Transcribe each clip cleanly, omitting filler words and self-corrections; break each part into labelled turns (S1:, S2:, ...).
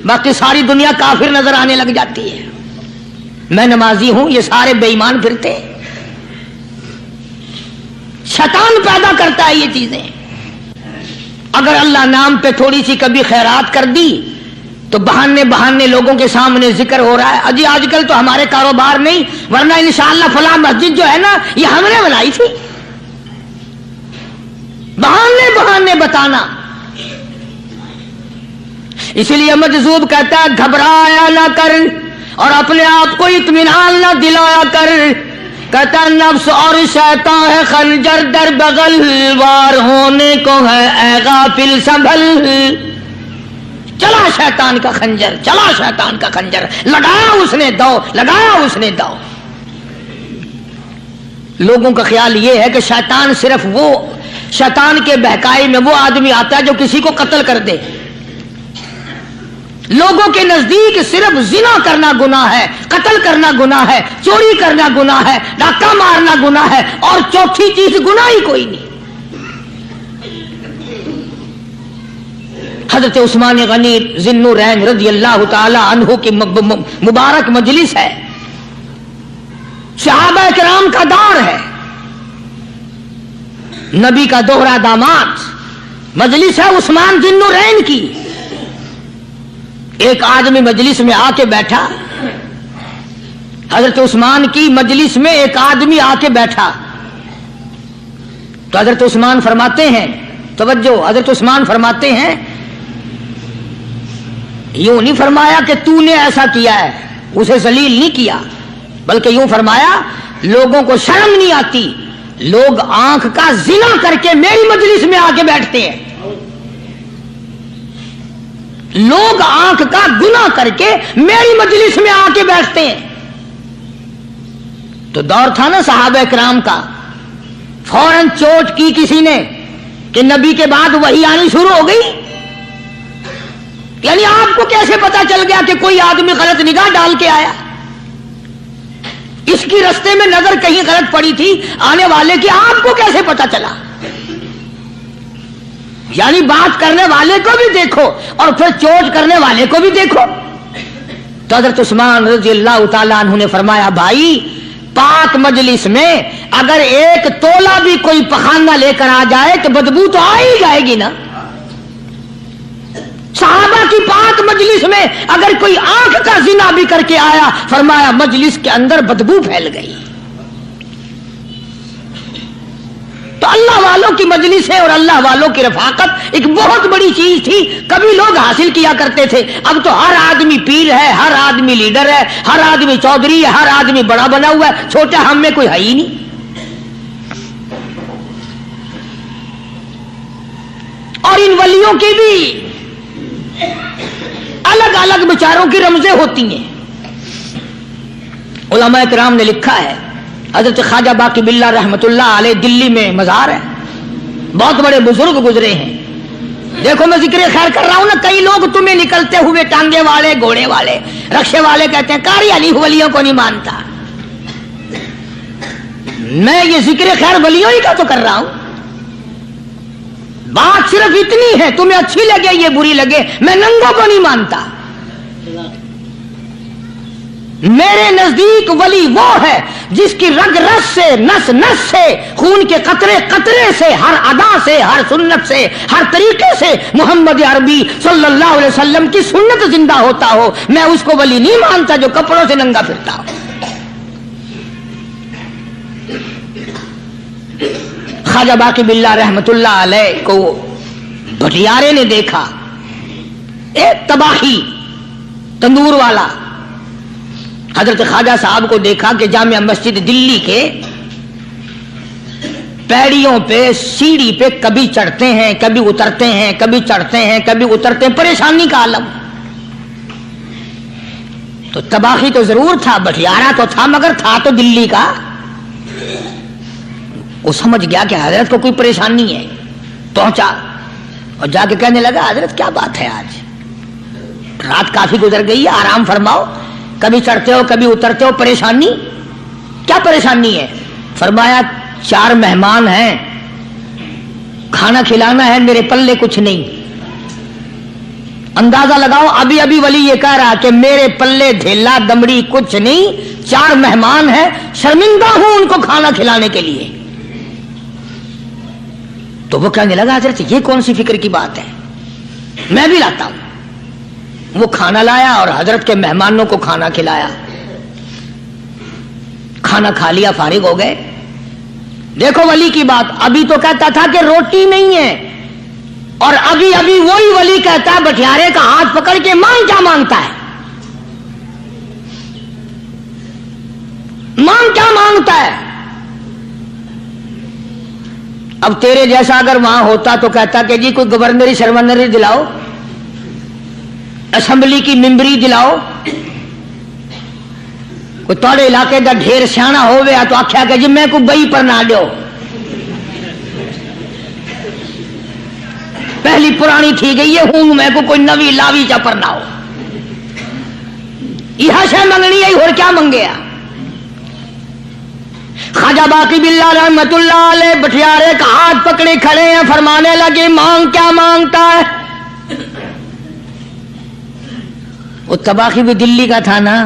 S1: باقی ساری دنیا کافر نظر آنے لگ جاتی ہے. میں نمازی ہوں، یہ سارے بے ایمان پھرتے ہیں. شیطان پیدا کرتا ہے یہ چیزیں. اگر اللہ نام پہ تھوڑی سی کبھی خیرات کر دی تو بہانے لوگوں کے سامنے ذکر ہو رہا ہے، اجی آج کل تو ہمارے کاروبار نہیں، ورنہ انشاءاللہ فلاں مسجد جو ہے نا یہ ہم نے بنائی تھی. بہانے بتانا. اسی لیے مجذوب کہتا ہے گھبرایا نہ کر اور اپنے آپ کو اطمینان نہ دلایا کر. کہتا ہے نفس اور شیطان ہے خنجر در بغل، وار ہونے کو ہے اے غافل سنبھل. چلا شیطان کا خنجر، چلا شیطان کا خنجر، لگایا اس نے دو، لگایا اس نے دو. لوگوں کا خیال یہ ہے کہ شیطان صرف وہ، شیطان کے بہکائی میں وہ آدمی آتا ہے جو کسی کو قتل کر دے. لوگوں کے نزدیک صرف زنا کرنا گناہ ہے، قتل کرنا گناہ ہے، چوری کرنا گناہ ہے، ڈاکہ مارنا گناہ ہے، اور چوتھی چیز گناہ ہی کوئی نہیں. حضرت عثمان غنی ذی النورین رضی اللہ تعالی عنہ کی مبارک مجلس ہے، صحابہ کرام کا دور ہے، نبی کا دوہرا داماد. مجلس ہے عثمان ذی النورین کی. ایک آدمی مجلس میں آ کے بیٹھا، حضرت عثمان کی مجلس میں ایک آدمی آ کے بیٹھا تو حضرت عثمان فرماتے ہیں، توجہ، حضرت عثمان فرماتے ہیں، یوں نہیں فرمایا کہ تو نے ایسا کیا ہے، اسے ذلیل نہیں کیا، بلکہ یوں فرمایا لوگوں کو شرم نہیں آتی، لوگ آنکھ کا زنا کر کے میری مجلس میں آ کے بیٹھتے ہیں، لوگ آنکھ کا گناہ کر کے میری مجلس میں آ کے بیٹھتے ہیں. تو دور تھا نا صحابہ کرام کا، فوراً چوٹ کی کسی نے کہ نبی کے بعد وحی آنی شروع ہو گئی. یعنی آپ کو کیسے پتا چل گیا کہ کوئی آدمی غلط نگاہ ڈال کے آیا؟ اس کی رستے میں نظر کہیں غلط پڑی تھی آنے والے کی، آپ کو کیسے پتا چلا؟ یعنی بات کرنے والے کو بھی دیکھو اور پھر چوٹ کرنے والے کو بھی دیکھو. تو حضرت عثمان رضی اللہ تعالیٰ عنہ نے فرمایا بھائی پاک مجلس میں اگر ایک تولا بھی کوئی پخانہ لے کر آ جائے تو بدبو تو آ ہی جائے گی نا. صحابہ کی پاک مجلس میں اگر کوئی آنکھ کا زنا بھی کر کے آیا، فرمایا مجلس کے اندر بدبو پھیل گئی. تو اللہ والوں کی مجلس ہے اور اللہ والوں کی رفاقت ایک بہت بڑی چیز تھی. کبھی لوگ حاصل کیا کرتے تھے، اب تو ہر آدمی پیر ہے، ہر آدمی لیڈر ہے، ہر آدمی چودھری ہے، ہر آدمی بڑا بنا ہوا ہے، چھوٹا ہم میں کوئی ہے ہی نہیں. اور ان ولیوں کی بھی الگ الگ بیچاروں کی رمزیں ہوتی ہیں. علماء کرام نے لکھا ہے، حضرت خواجہ باقی باللہ رحمت اللہ علیہ دلی میں مزار ہے، بہت بڑے بزرگ گزرے ہیں. دیکھو میں ذکر خیر کر رہا ہوں نا، کئی لوگ تمہیں نکلتے ہوئے ٹانگے والے، گھوڑے والے، رکشے والے کہتے ہیں قاری علی ولیوں کو نہیں مانتا. میں یہ ذکر خیر ولیوں ہی کا تو کر رہا ہوں. بات صرف اتنی ہے، تمہیں اچھی لگے یہ بری لگے، میں ننگوں کو نہیں مانتا. میرے نزدیک ولی وہ ہے جس کی رگ رس سے، نس نس سے، خون کے قطرے قطرے سے، ہر ادا سے، ہر سنت سے، ہر طریقے سے محمد عربی صلی اللہ علیہ وسلم کی سنت زندہ ہوتا ہو. میں اس کو ولی نہیں مانتا جو کپڑوں سے ننگا پھرتا ہو. خواجہ باقی باللہ رحمت اللہ علیہ کو بھٹیارے نے دیکھا، ایک تباہی تندور والا. حضرت خواجہ صاحب کو دیکھا کہ جامع مسجد دلی کے پیڑیوں پہ، سیڑھی پہ کبھی چڑھتے ہیں، کبھی اترتے ہیں، کبھی چڑھتے ہیں، کبھی اترتے ہیں، پریشانی کا عالم. تو تباہی تو ضرور تھا، بٹیارہ تو تھا، مگر تھا تو دلی کا. وہ سمجھ گیا کہ حضرت کو کوئی پریشانی ہے. پہنچا اور جا کے کہنے لگا حضرت کیا بات ہے، آج رات کافی گزر گئی ہے، آرام فرماؤ، کبھی چڑھتے ہو کبھی اترتے ہو، پریشانی کیا پریشانی ہے؟ فرمایا 4 مہمان ہیں، کھانا کھلانا ہے، میرے پلے کچھ نہیں. अंदाजा लगाओ, अभी अभी वली ये कह रहा कि मेरे पल्ले ढेला दमड़ी कुछ नहीं, 4 मेहमान हैं, शर्मिंदा हूं उनको खाना खिलाने के लिए। तो वो कहने लगा हजरत ये कौन सी फिक्र की बात है, मैं भी लाता हूं। वो खाना लाया और हजरत के मेहमानों को खाना खिलाया। खाना खा लिया, फारिग हो गए। देखो वली की बात, अभी तो कहता था कि रोटी नहीं है, और अभी अभी वही वली कहता है बटियारे का हाथ पकड़ के मांग क्या मांगता है, मांग क्या मांगता है। अब तेरे जैसा अगर वहां होता तो कहता कि जी कोई गवर्नरी शर्मनरी दिलाओ, असेंबली की मेंबरी दिलाओ, कोई तोड़े इलाके का ढेर सियाना हो गया तो आख्या कि जी मैं को बई पर ना दो, पहली पुरानी थी गई है हूं मैं को कोई नवी लावी चा पर ना हो। यह शय मंगनी है और क्या मंगेया। ख्वाजा बाकी बिल्ला रहमतुल्लाह अलैह बटियारे का हाथ पकड़े खड़े हैं, फरमाने लगे मांग क्या मांगता है। वो तबाखी भी दिल्ली का था ना,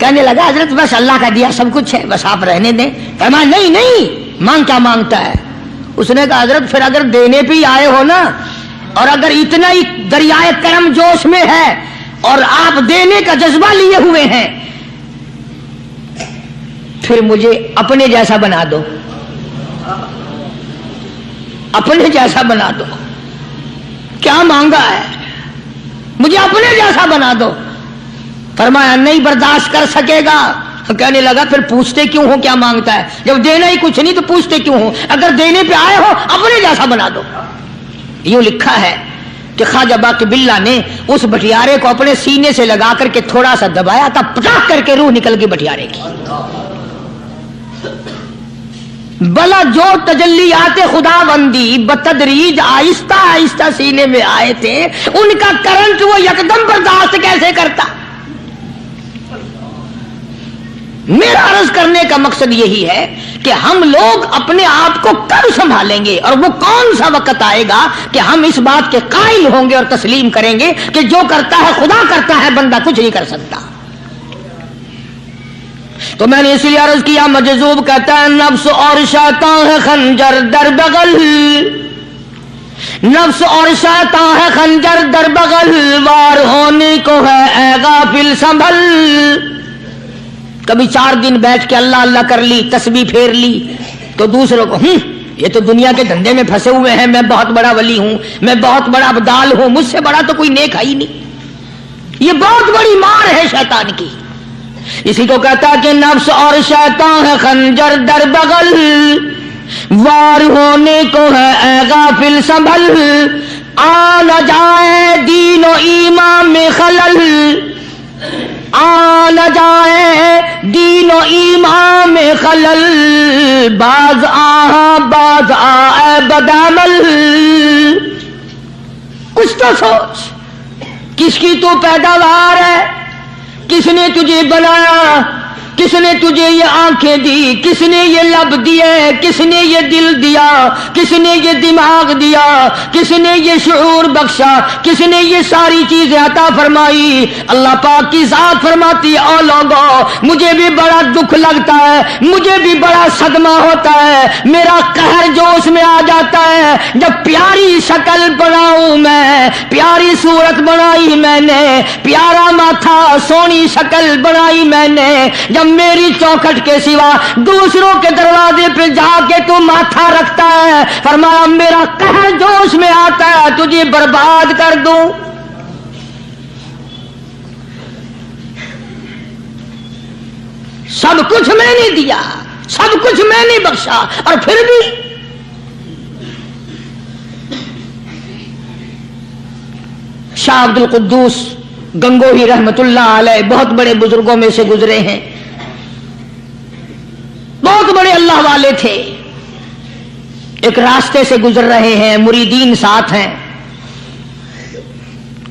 S1: कहने लगा हजरत बस अल्लाह का दिया सब कुछ है, बस आप रहने दें। फरमाया नहीं नहीं, मांग क्या मांगता है। उसने कहा हजरत फिर अगर देने पे ही आए हो ना, और अगर इतना ही दरियाए करम जोश में है और आप देने का जज्बा लिए हुए हैं, फिर मुझे अपने जैसा बना दो, अपने जैसा बना दो। क्या मांगा है, मुझे अपने जैसा बना दो। फरमाया नहीं बर्दाश्त कर सकेगा। कहने लगा फिर पूछते क्यों हो क्या मांगता है, जब देना ही कुछ नहीं तो पूछते क्यों हो, अगर देने पे आए हो अपने जैसा बना दो। यूं लिखा है कि ख्वाजा बाकी बिल्ला ने उस बटियारे को अपने सीने से लगा करके थोड़ा सा दबाया था, पटाख करके रूह निकल गई बटियारे की। बला जो तजल्लियाते खुदाबंदी बतदरीज आहिस्ता आहिस्ता सीने में आए थे, उनका करंट वो यकदम बर्दाश्त कैसे करता। मेरा अर्ज करने का मकसद यही है कि हम लोग अपने आप को कब संभालेंगे, और वो कौन सा वक्त आएगा कि हम इस बात के कायल होंगे और तस्लीम करेंगे कि जो करता है खुदा करता है, बंदा कुछ नहीं कर सकता। तो मैंने इसलिए अर्ज किया, मजजूब कहता है नफ्स और शैतान है खंजर दर बगल, नफ्स और शैतान है खंजर दर बगल, वार होने को है ऐ गाफिल संभल। कभी 4 दिन बैठ के अल्लाह अल्लाह कर ली, तस्बीह फेर ली, तो दूसरों को ये तो दुनिया के धंधे में फंसे हुए हैं, मैं बहुत बड़ा वली हूं, मैं बहुत बड़ा अब्दाल हूं, मुझसे बड़ा तो कोई नेक है ही नहीं। ये बहुत बड़ी मार है शैतान की। इसी को कहता है कि नफ्स और शैतान है खंजर दर बगल, वार होने को है ऐ गाफिल संभल, आ न जाए दीनो ईमान में खलल, आ न जाए दीनो ईमान में खलल, बाज आ बदामल। कुछ तो सोच, किसकी तो पैदावार है, किसने तुझे बनाया, किसने तुझे ये आंखें दी, किसने ये लब दिए, किसने ये दिल दिया, किसने ये दिमाग दिया, किसने ये शऊर बख्शा, किसने ये सारी चीजें अता फरमाई। अल्लाह पाक की जात फरमाती है, ओ लोगों मुझे भी बड़ा दुख लगता है, मुझे भी बड़ा सदमा होता है, मेरा कहर जोश में आ जाता है जब प्यारी शक्ल बनाऊं मैं, प्यारी सूरत बनाई मैंने, प्यारा माथा सोनी शक्ल बनाई मैंने, जब मेरी चौखट के सिवा दूसरों के दरवाजे पे जाके तू माथा रखता है, फरमाया मेरा कहर जोश में आता है तुझे बर्बाद कर दूं। सब कुछ मैंने दिया, सब कुछ मैंने बख्शा, और फिर भी शाह अब्दुल कुद्दूस गंगोही रहमतुल्लाह अलैह बहुत बड़े बुजुर्गों में से गुजरे हैं, बहुत बड़े अल्लाह वाले थे। एक रास्ते से गुजर रहे हैं, मुरीदीन साथ हैं,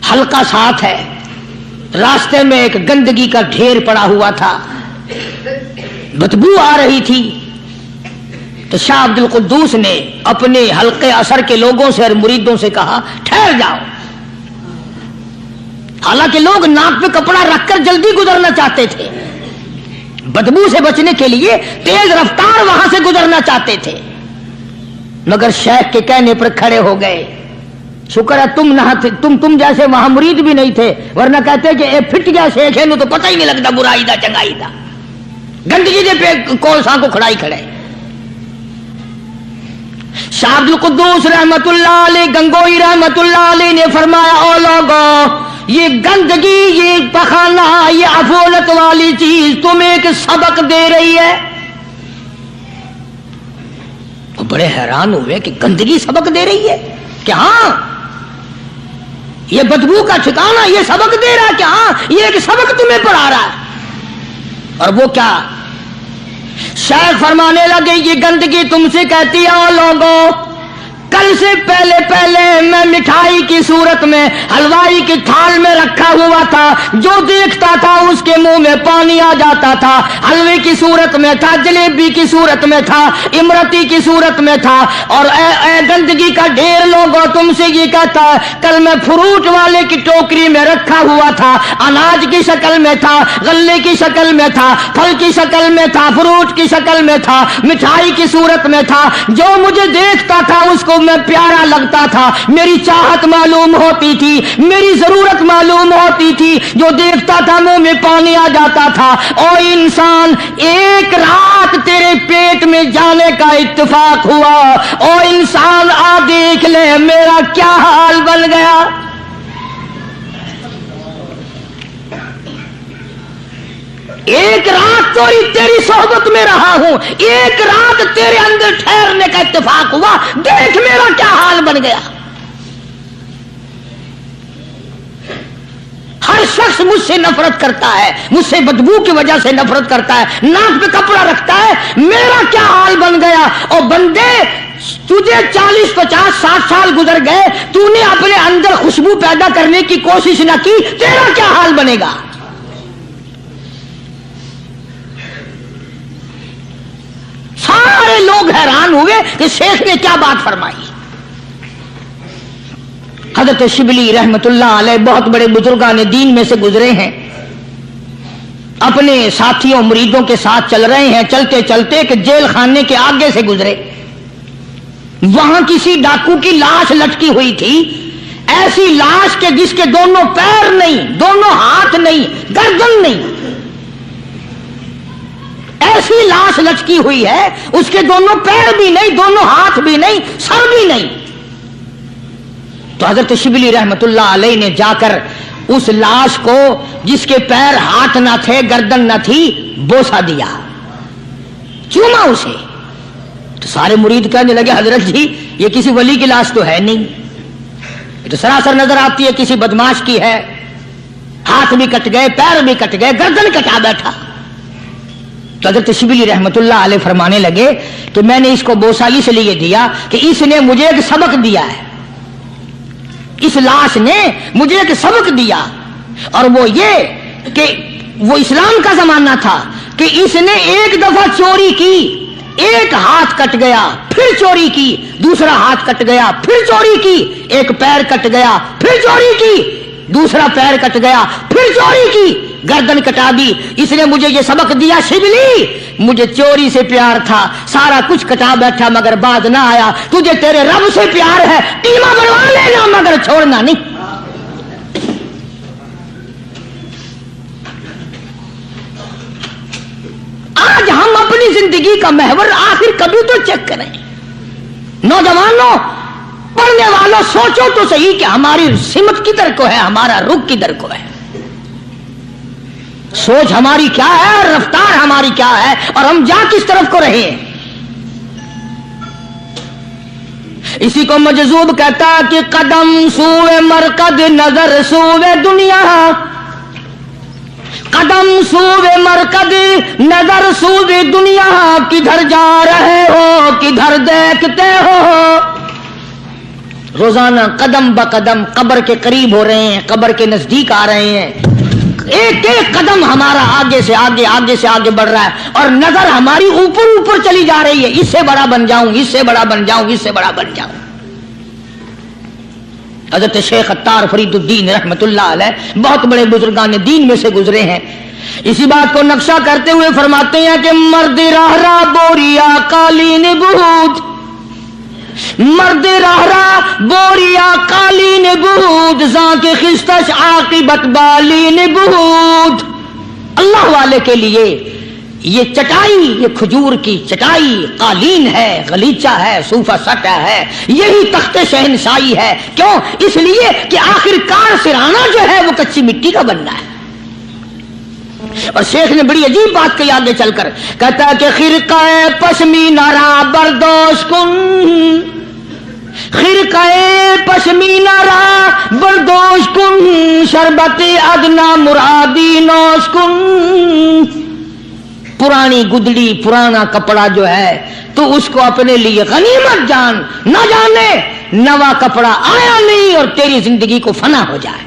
S1: हल्का साथ है, रास्ते में एक गंदगी का ढेर पड़ा हुआ था, बदबू आ रही थी। तो शाह अब्दुल कुद्दूस ने अपने हल्के असर के लोगों से और मुरीदों से कहा ठहर जाओ, हालांकि लोग नाक पे कपड़ा रखकर जल्दी गुजरना चाहते थे, बदबू से बचने के लिए तेज रफ्तार वहां से गुजरना चाहते थे, मगर शेख के कहने पर खड़े हो गए। शुक्र है तुम ना थे, तुम जैसे वहां मुरीद भी नहीं थे, वरना कहते कि ए फिट गया शेख है, तो पता ही नहीं लगता बुराई दा चंगाई दा, गंदगी दे पे कोलसा को खड़ाई खड़े। शाह अब्दुल कुद्दूस रहमतुल्लाह अलैह गंगोई रहमतुल्लाह अलैह ने फरमाया, ओ लोगों, ये गंदगी, ये पखाना, ये अफोलत वाली चीज तुम्हें एक सबक दे रही है। तो बड़े हैरान हुए कि गंदगी सबक दे रही है कि हाँ, ये बदबू का ठिकाना ये सबक दे रहा है कि हाँ, ये एक सबक तुम्हें पढ़ा रहा है। और वो क्या? शेख फरमाने लगे, ये गंदगी तुमसे कहती है, ओ लोगों, कल से पहले पहले मैं मिठाई की सूरत में हलवाई की थाल में रखा हुआ था, जो देखता था उसके मुंह में पानी आ जाता था। हलवे की सूरत में था, जलेबी की सूरत में था, इमरती की सूरत में था। और गंदगी का ढेर लोगों तुमसे ये कहता है, कल मैं फ्रूट वाले की टोकरी में रखा हुआ था, अनाज की शक्ल में था, गल्ले की शक्ल में था, फल की शक्ल में था, फ्रूट की शक्ल में था, मिठाई की सूरत में था। जो मुझे देखता था उसको मैं प्यारा लगता था, मेरी चाहत मालूम होती थी, मेरी जरूरत मालूम होती थी, जो देखता था मुंह में पानी आ जाता था। ओ इंसान, एक रात तेरे पेट में जाने का इत्तेफाक हुआ, ओ इंसान आ देख ले मेरा क्या हाल बन गया। एक रात तो तेरी सोहबत में रहा हूं, एक रात तेरे अंदर ठहरने का इत्तेफाक हुआ, देख मेरा क्या हाल बन गया। हर शख्स मुझसे नफरत करता है, मुझसे बदबू की वजह से नफरत करता है, नाक पे कपड़ा रखता है, मेरा क्या हाल बन गया। और बंदे, तुझे 40, 50, 60 साल गुजर गए, तूने अपने अंदर खुशबू पैदा करने की कोशिश ना की, तेरा क्या हाल बनेगा। सारे लोग हैरान हुए कि शेख ने क्या बात फरमाई। हजरत शिबली रहमतुल्लाह अलैह बहुत बड़े बुजुर्गान दीन में से गुजरे हैं, अपने साथियों मुरीदों के साथ चल रहे हैं, चलते चलते कि जेल खाने के आगे से गुजरे। वहां किसी डाकू की लाश लटकी हुई थी, ऐसी लाश के जिसके दोनों पैर नहीं, दोनों हाथ नहीं, गर्दन नहीं, ऐसी लाश लटकी हुई है, उसके दोनों पैर भी नहीं, दोनों हाथ भी नहीं, सर भी नहीं। तो हजरत शिबली रहमतुल्लाह अलैह ने जाकर उस लाश को, जिसके पैर हाथ ना थे, गर्दन ना थी, बोसा दिया, चूमा उसे। तो सारे मुरीद कहने लगे, हजरत जी ये किसी वली की लाश तो है नहीं, ये तो सरासर नजर आती है किसी बदमाश की है, हाथ भी कट गए, पैर भी कट गए, गर्दन कटा बैठा। तो हजरत शिबली रहमतुल्लाह अलैह फरमाने लगे कि मैंने इसको बोसा इसलिए दिया कि इसने मुझे एक सबक दिया है, इस लाश ने मुझे एक सबक दिया, और वो ये कि वो इस्लाम का जमाना था कि इसने एक दफा चोरी की, एक हाथ कट गया, फिर चोरी की, दूसरा हाथ कट गया, फिर चोरी की, एक पैर कट गया, फिर चोरी की, दूसरा पैर कट गया, फिर चोरी की, गर्दन कटा दी। इसने मुझे ये सबक दिया, शिबली मुझे चोरी से प्यार था, सारा कुछ कटा बैठा मगर बाज ना आया, तुझे तेरे रब से प्यार है, टीमा बनवा लेना मगर छोड़ना नहीं। आज हम अपनी जिंदगी का महवर आखिर कभी तो चेक करें। नौजवानों, पढ़ने वालों, सोचो तो सही कि हमारी सिमत किधर को है, हमारा रुख किधर को है, सोच हमारी क्या है, रफ्तार हमारी क्या है, और हम जा किस तरफ को रहे हैं। इसी को मजजूब कहता है कि कदम सूए मरकद, नजर सूए दुनिया, कदम सूए मरकद, नजर सूए दुनिया, किधर जा रहे हो, किधर देखते हो। रोजाना कदम ब कदम कब्र के करीब हो रहे हैं, कब्र के नजदीक आ रहे हैं, एक एक कदम हमारा आगे से आगे, आगे से आगे बढ़ रहा है, और नजर हमारी ऊपर ऊपर चली जा रही है, इससे बड़ा बन जाऊं, इससे बड़ा बन जाऊं, इससे बड़ा बन जाऊं। حضرت شیخ عطار فرید الدین رحمت اللہ علیہ بہت بڑے بزرگان دین میں سے گزرے ہیں، اسی بات کو نقشہ کرتے ہوئے فرماتے ہیں کہ مرد راہ راہ بوریا قالین بود، مرد راہ راہ بوریا قالین بود، زاں کے خستش عاقبت بالین بود۔ اللہ والے کے لیے یہ چٹائی، یہ کھجور کی چٹائی قالین ہے، غلیچہ ہے، صوفہ سٹا ہے، یہی تخت شہنشاہی ہے۔ کیوں؟ اس لیے کہ آخر کار سرہانہ جو ہے وہ کچی مٹی کا بننا ہے۔ اور شیخ نے بڑی عجیب بات کہی آگے چل کر، کہتا ہے کہ خرقہ پشمینہ را بردوش کن، خرقہ پشمینہ را بردوش کن، شربت ادنا مرادی نوش کن۔ پرانی گدڑی، پرانا کپڑا جو ہے تو اس کو اپنے لیے غنیمت جان، نہ جانے نوا کپڑا آیا نہیں اور تیری زندگی کو فنا ہو جائے۔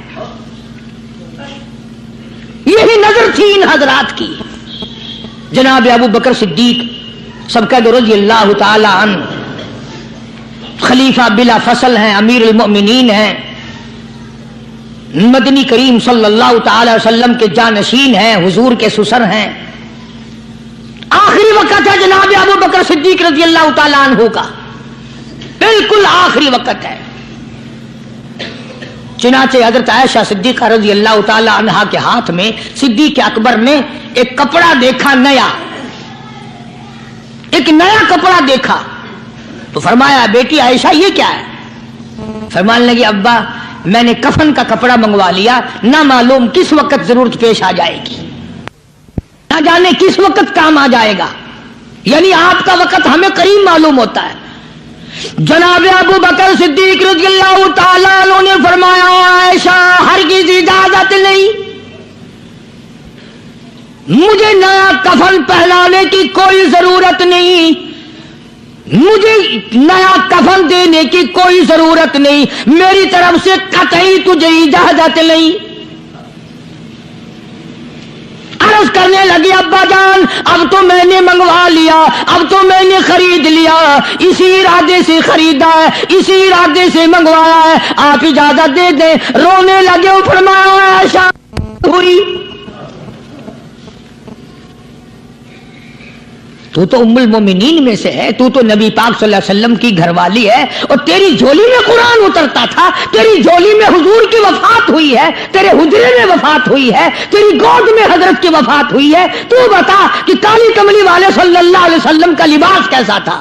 S1: یہی نظر تھی ان حضرات کی۔ جناب ابو بکر صدیق سبقت رضی اللہ تعالی عنہ خلیفہ بلا فصل ہیں، امیر المؤمنین ہیں، مدنی کریم صلی اللہ تعالی وسلم کے جانشین ہیں، حضور کے سسر ہیں۔ آخری وقت ہے جناب ابو بکر صدیق رضی اللہ تعالی عنہ کا، بالکل آخری وقت ہے۔ چنانچہ حضرت عائشہ صدیقہ رضی اللہ تعالی عنہا کے ہاتھ میں صدیق اکبر نے ایک کپڑا دیکھا، نیا، ایک نیا کپڑا دیکھا تو فرمایا بیٹی عائشہ یہ کیا ہے؟ فرمانے لگی ابا میں نے کفن کا کپڑا منگوا لیا، نہ معلوم کس وقت ضرورت پیش آ جائے گی، نہ جانے کس وقت کام آ جائے گا، یعنی آپ کا وقت ہمیں قریب معلوم ہوتا ہے۔ جناب ابو بکر صدیق رضی اللہ تعالیٰ عنہ نے فرمایا عائشہ ہرگز اجازت نہیں، مجھے نیا کفن پہنانے کی کوئی ضرورت نہیں، مجھے نیا کفن دینے کی کوئی ضرورت نہیں، میری طرف سے قطعی تجھے اجازت نہیں۔ عرض کرنے لگی ابا جان اب تو میں نے منگوا لیا، اب تو میں نے خرید لیا، اسی ارادے سے خریدا ہے، اسی ارادے سے منگوایا ہے، آپ اجازت دے دیں۔ رونے لگے، فرمایا عائشہ ہوئی تو تو ام المومنین میں سے ہے، تو نبی پاک صلی اللہ علیہ وسلم کی گھر والی ہے، اور تیری جھولی میں قرآن اترتا تھا، تیری جھولی میں حضور کی وفات ہوئی ہے، تیرے حجرے میں وفات ہوئی ہے، تیری گود میں حضرت کی وفات ہوئی ہے، تو بتا کہ کالی کملی والے صلی اللہ علیہ وسلم کا لباس کیسا تھا؟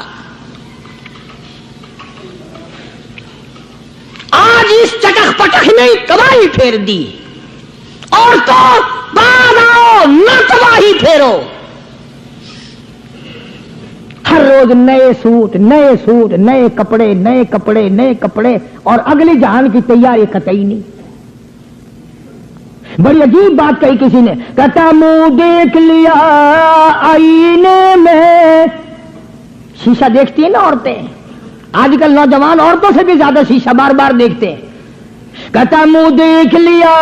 S1: آج اس چٹخ پٹخ نے تباہی پھیر دی، اور تو بعد آؤ نہ تباہی پھیرو۔ ہر روز نئے سوٹ، نئے سوٹ، نئے کپڑے، نئے کپڑے، نئے کپڑے، اور اگلے جہان کی تیاری قطعی نہیں۔ بڑی عجیب بات کہی کسی نے، کہتا منہ دیکھ لیا آئینے میں، شیشہ دیکھتی ہیں نا عورتیں، آج کل نوجوان عورتوں سے بھی زیادہ شیشہ بار بار دیکھتے ہیں۔ کہتا منہ دیکھ لیا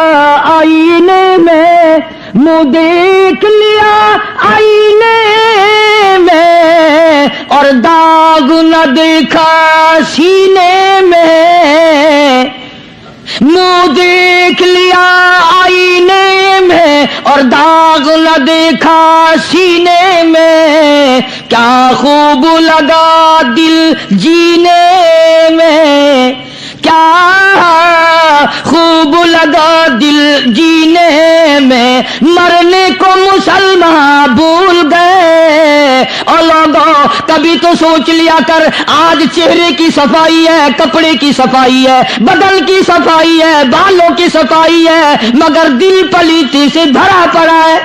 S1: آئینے میں، منہ دیکھ لیا آئینے میں، اور داغ نہ دیکھا سینے میں، منہ دیکھ لیا آئینے میں اور داغ نہ دیکھا سینے میں، کیا خوب لگا دل جینے میں، کیا خوب لگا دل جینے میں، مرنے کو مسلمان بھول گئے۔ اور لوگوں کبھی تو سوچ لیا کر، آج چہرے کی صفائی ہے، کپڑے کی صفائی ہے، بدن کی صفائی ہے، بالوں کی صفائی ہے، مگر دل پلیتی سے بھرا پڑا ہے۔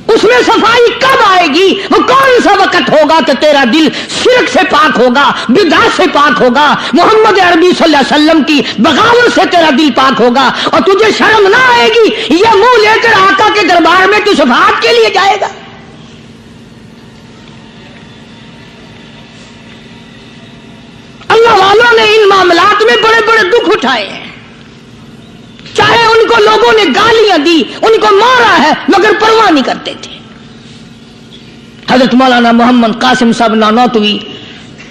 S1: اس میں صفائی کب آئے گی؟ وہ کون سا وقت ہوگا کہ تیرا دل شرک سے پاک ہوگا، بدعت سے پاک ہوگا، محمد عربی صلی اللہ علیہ وسلم کی بغاوت سے تیرا دل پاک ہوگا، اور تجھے شرم نہ آئے گی یہ منہ لے کر آقا کے دربار میں تو شفاعت کے لیے جائے گا۔ اللہ والوں نے ان معاملات میں بڑے بڑے دکھ اٹھائے ہیں، چاہے ان کو لوگوں نے گالیاں دی، ان کو مارا ہے، مگر پرواہ نہیں کرتے تھے۔ حضرت مولانا محمد قاسم صاحب نانوتوی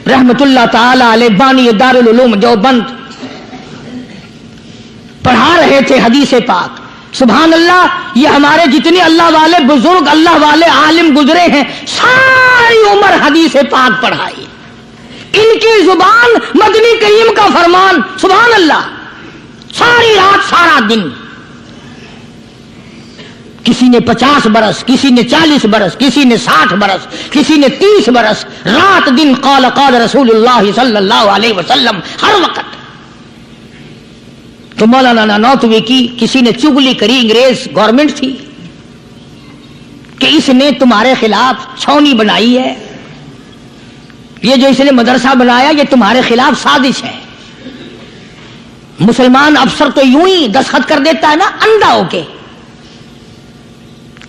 S1: रहमत उल्लाह ताला अलैह बानी दारुल उलूम देवबंद पढ़ा रहे थे हदीस पाक। सुभान अल्लाह, ये हमारे जितने अल्लाह वाले बुजुर्ग अल्लाह वाले आलिम गुजरे हैं सारी उम्र हदीस पाक पढ़ाई। इनकी जुबान मदनी करीम का फरमान, सुभान अल्लाह, सारी रात सारा दिन। किसी ने 50 बरस, किसी ने 40 बरस, किसी ने 60 बरस, किसी ने 30 बरस, रात दिन क़ाल क़ाल रसूलुल्लाह सल्लल्लाहु अलैहि वसल्लम हर वक्त। तो मौलाना नानौतवी की किसी ने चुगली करी, अंग्रेज गवर्नमेंट थी कि इसने तुम्हारे खिलाफ छौनी बनाई है, ये जो इसने मदरसा बनाया ये तुम्हारे खिलाफ साजिश है। मुसलमान अफसर तो यूं ही दस्तखत कर देता है ना अंधा होके,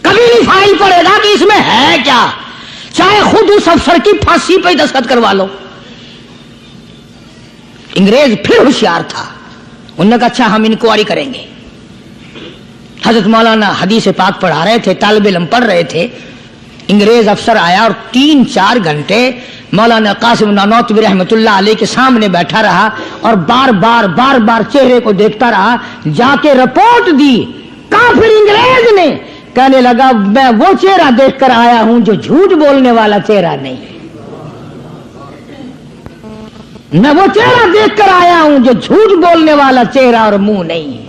S1: कभी नहीं फाइल पड़ेगा कि इसमें है क्या, चाहे खुद उस अफसर की फांसी पे दस्तखत करवा लो। अंग्रेज फिर होशियार था, उन्होंने कहा अच्छा हम इंक्वायरी करेंगे। हजरत मौलाना हदीस पाक पढ़ा रहे थे, तालिब इल्म पढ़ रहे थे, अंग्रेज अफसर आया और 3-4 घंटे मौलाना कासिम नानौतवी रहमतुल्लाह अलैह के सामने बैठा रहा और बार बार चेहरे को देखता रहा। जाके रिपोर्ट दी काफिर अंग्रेज ने, कहने लगा मैं वो चेहरा देखकर आया हूं जो झूठ बोलने वाला चेहरा नहीं, मैं वो चेहरा देखकर आया हूं जो झूठ बोलने वाला चेहरा और मुंह नहीं है।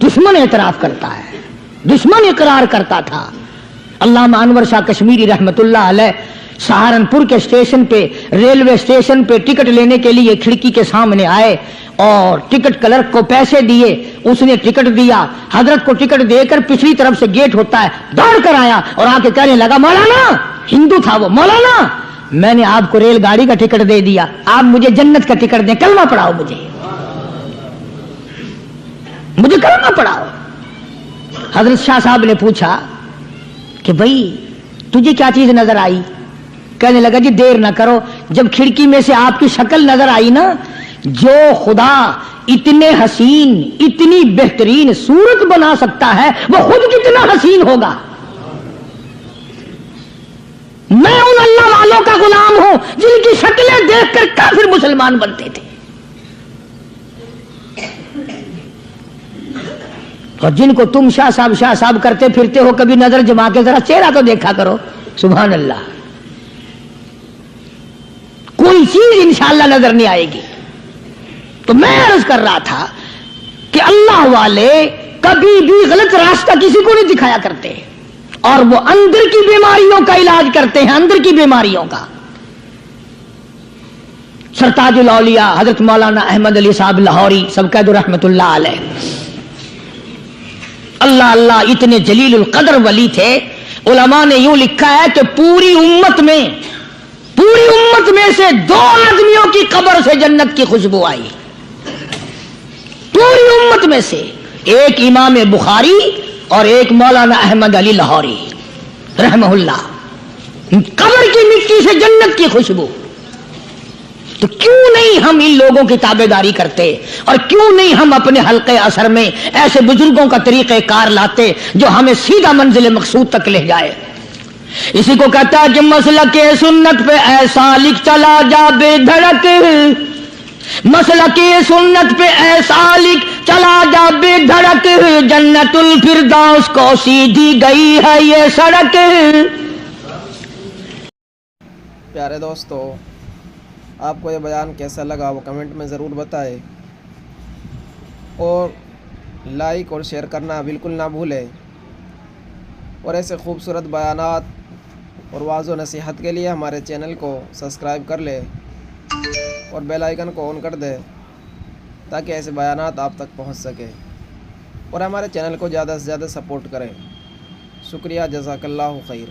S1: दुश्मन एतराफ करता है, दुश्मन इकरार करता था। अल्लामा अनवर शाह कश्मीरी रहमतुल्लाह अलैह सहारनपुर के स्टेशन पे, रेलवे स्टेशन पे टिकट लेने के लिए खिड़की के सामने आए और टिकट क्लर्क को पैसे दिए, उसने टिकट दिया, हजरत को टिकट देकर पिछली तरफ से गेट होता है, दौड़ कर आया और आके कहने लगा मौलाना, हिंदू था वो, मौलाना मैंने आपको रेलगाड़ी का टिकट दे दिया, आप मुझे जन्नत का टिकट दें, कलमा पढ़ाओ, मुझे कलमा पढ़ाओ। हजरत शाह साहब ने पूछा कि भाई तुझे क्या चीज नजर आई? कहने लगा जी देर ना करो, जब खिड़की में से आपकी शक्ल नजर आई ना, जो खुदा इतने हसीन इतनी बेहतरीन सूरत बना सकता है वो खुद कितना हसीन होगा। मैं उन अल्लाह वालों का गुलाम हूं जिनकी शक्लें देखकर काफिर मुसलमान बनते थे और जिनको तुम शाह साहब करते फिरते हो, कभी नजर जमा के जरा चेहरा तो देखा करो। सुभान अल्लाह, कोई चीज इंशाअल्लाह नजर नहीं आएगी। तो मैं अर्ज कर रहा था कि अल्लाह वाले कभी भी गलत रास्ता किसी को नहीं दिखाया करते और वो अंदर की बीमारियों का इलाज करते हैं, अंदर की बीमारियों का। सरताजुल औलिया हजरत मौलाना अहमद अली साहब लाहौरी सबकैद रहमतुल्लाह अलैह, अल्लाह अल्लाह इतने जलीलुल कदर वली थे। उलमा ने यूं लिखा है कि पूरी उम्मत में से 2 आदमियों की कब्र से जन्नत की खुशबू आई, पूरी उम्मत में से, एक इमाम बुखारी और एक मौलाना अहमद अली लाहौरी रहमहुल्लाह, कब्र की मिट्टी से जन्नत की खुशबू। तो क्यों नहीं हम इन लोगों की ताबेदारी करते और क्यों नहीं हम अपने हल्के असर में ऐसे बुजुर्गों का तरीक़े कार लाते जो हमें सीधा मंजिल मकसूद तक ले जाए। इसी को कहता है कि मसलके सुन्नत पे ऐसा लिख चला जा बेधड़क, मसलके सुन्नत पे ऐसा लिख चला जा बेधड़क, जन्नतुल फिरदौस को सीधी गई है ये सड़क।
S2: प्यारे दोस्तों, आपको ये बयान कैसा लगा वो कमेंट में ज़रूर बताएं और लाइक और शेयर करना बिल्कुल ना भूलें। और ऐसे खूबसूरत बयानात और वाज़ो नसीहत के लिए हमारे चैनल को सब्सक्राइब कर लें और बेल आइकन को ऑन कर दें ताकि ऐसे बयानात आप तक पहुंच सके और हमारे चैनल को ज़्यादा से ज़्यादा सपोर्ट करें। शुक्रिया, जज़ाकल्लाहु खैर।